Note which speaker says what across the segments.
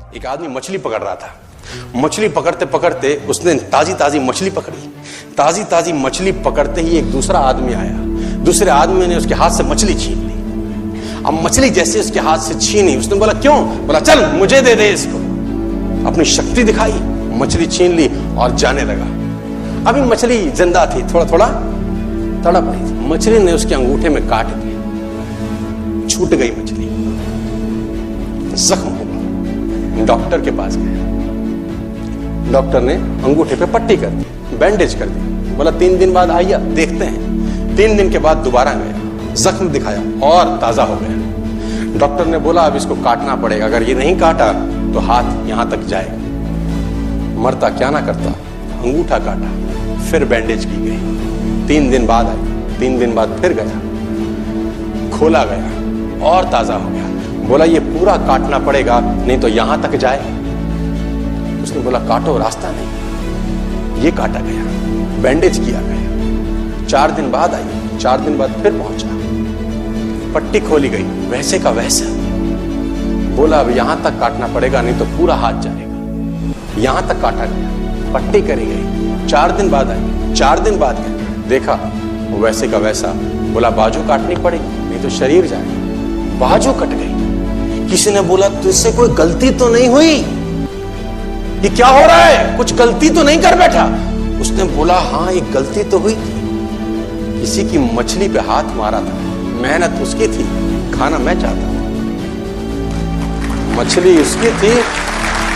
Speaker 1: एक आदमी मछली पकड़ रहा था। मछली पकड़ते पकड़ते उसने ताजी ताजी मछली पकड़ी। ताजी ताजी मछली पकड़ते ही एक दूसरा आदमी आया। दूसरे आदमी ने उसके हाथ से मछली छीन ली। अब मछली जैसे उसके हाथ से छीनी, उसने बोला क्यों? बोला चल मुझे दे दे इसको। अपनी शक्ति दिखाई, मछली छीन ली और जाने लगा। अभी मछली जिंदा थी, थोड़ा थोड़ा तड़प रही थी। मछली ने उसके अंगूठे में काट दिया, छूट गई मछली, जख्म हुआ। डॉक्टर के पास गए। डॉक्टर ने अंगूठे पे पट्टी कर दी, बैंडेज कर दी। बोला 3 दिन बाद आइए देखते हैं। 3 दिन के बाद दोबारा गया, जख्म दिखाया और ताजा हो गया। डॉक्टर ने बोला अब इसको काटना पड़ेगा, अगर ये नहीं काटा तो हाथ यहां तक जाएगा। मरता क्या ना करता, अंगूठा काटा, फिर बैंडेज की गई। 3 दिन बाद आई, 3 दिन बाद फिर गया, खोला गया और ताजा हो गया। बोला ये पूरा काटना पड़ेगा नहीं तो यहां तक जाए। उसने बोला काटो, रास्ता नहीं। ये काटा गया, बैंडेज किया गया। 4 दिन बाद आई, 4 दिन बाद फिर पहुंचा, पट्टी खोली गई, वैसे का वैसा। बोला अब यहां तक काटना पड़ेगा नहीं तो पूरा हाथ जाएगा। यहां तक काटा गया, पट्टी करी गई। 4 दिन बाद आई, 4 दिन बाद गए, देखा वैसे का वैसा। बोला बाजू काटनी पड़ेगी नहीं तो शरीर जाएगा। बाजू कट गई। किसी ने बोला तुझसे कोई गलती तो नहीं हुई? ये क्या हो रहा है? कुछ गलती तो नहीं कर बैठा? उसने बोला हाँ एक गलती तो हुई थी। किसी की मछली पे हाथ मारा था, मेहनत उसकी थी, खाना मैं चाहता था। मछली उसकी थी,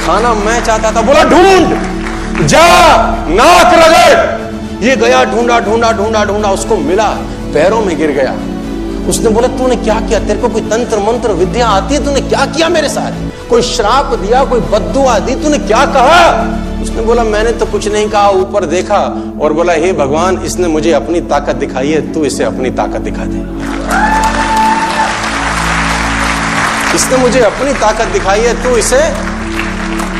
Speaker 1: खाना मैं चाहता था। बोला ढूंढ, जा, नाक रगड़। ये गया, ढूंढा ढूंढा ढूंढा ढूंढा, उसको मिला, पैरों में गिर गया। उसने बोला तूने क्या किया? तेरे को कोई तंत्र मंत्र विद्या आती है? तूने क्या किया मेरे साथ? कोई श्राप दिया, कोई बद्दुआ दी? तूने क्या कहा? उसने बोला मैंने तो कुछ नहीं कहा, ऊपर देखा और बोला हे भगवान इसने मुझे अपनी ताकत दिखाई है, तू इसे अपनी ताकत दिखा दे। इसने मुझे अपनी ताकत दिखाई है, तू इसे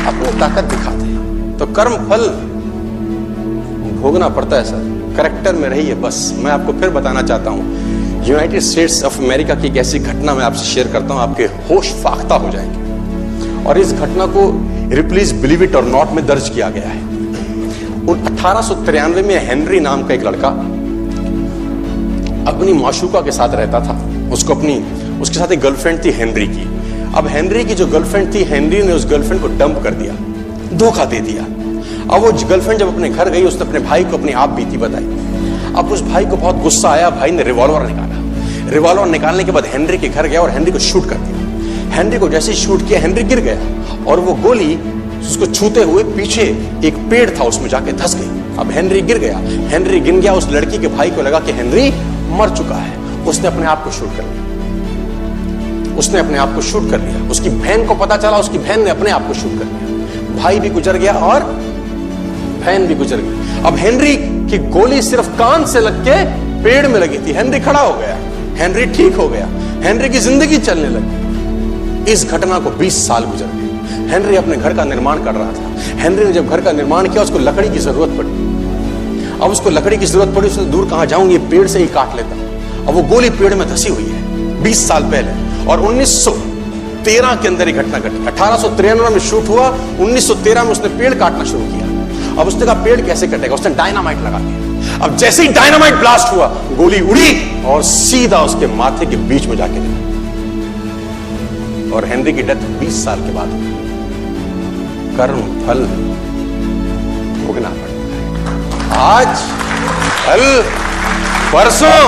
Speaker 1: अपनी ताकत दिखा दे। तो कर्म फल भोगना पड़ता है सर, करेक्टर में रहिए बस। मैं आपको फिर बताना चाहता हूं, यूनाइटेड स्टेट्स ऑफ अमेरिका की एक ऐसी घटना मैं आपसे शेयर करता हूं, आपके होश फाख्ता हो जाएंगे। और इस घटना को रिप्लीज बिलीव इट और नॉट में दर्ज किया गया है। 1893 में हेनरी नाम का एक लड़का अपनी माशूका के साथ रहता था। उसके साथ एक गर्लफ्रेंड थी हेनरी की। अब हेनरी की जो गर्लफ्रेंड थी, हेनरी ने उस गर्लफ्रेंड को डंप कर दिया, धोखा दे दिया। अब वो गर्लफ्रेंड जब अपने घर गई, उसने अपने भाई को अपनी आप बीती बताई। अब उस भाई को बहुत गुस्सा आया, भाई ने रिवॉल्वर निकाला। रिवॉल्वर निकालने के बाद हेनरी के घर गया और हेनरी को शूट कर दिया। हेनरी को जैसे शूट किया, हेनरी गिर गया और वो गोली उसको छूते हुए पीछे एक पेड़ था उसमें जाके धंस गई। अब हेनरी गिर गया, हेनरी गिर गया। उस लड़की के भाई को लगा कि हेनरी मर चुका है, उसने अपने आप को शूट कर लिया। उसने अपने आप को शूट कर लिया। उसकी बहन को पता चला, उसकी बहन ने अपने आप को शूट कर लिया। भाई भी गुजर गया और बहन भी गुजर गई। अब हेनरी की गोली सिर्फ कान से लग के पेड़ में लगी थी। हेनरी खड़ा हो गया, हेनरी ठीक हो गया, हेनरी की जिंदगी चलने लगी। इस घटना को 20 साल गुजर गए। हेनरी अपने घर का निर्माण कर रहा था। हेनरी ने जब घर का निर्माण किया, उसको लकड़ी की जरूरत पड़ी। अब उसको लकड़ी की जरूरत पड़ी, उसने दूर कहां जाऊं, ये पेड़ से ही काट लेता। अब वो गोली पेड़ में धसी हुई है 20 साल पहले। और 1913 के अंदर ये घटना घटी। 1893 में शूट हुआ, 1913 में उसने पेड़ काटना शुरू किया। अब उसने कहा पेड़ कैसे कटेगा, उसने डायनामाइट लगा दिया। अब जैसे ही डायनामाइट ब्लास्ट हुआ, गोली उड़ी और सीधा उसके माथे के बीच में जाके लगी। और हेनरी की डेथ 20 साल के बाद हुई। कर्म फल भोगना पड़ता है। आज कल परसों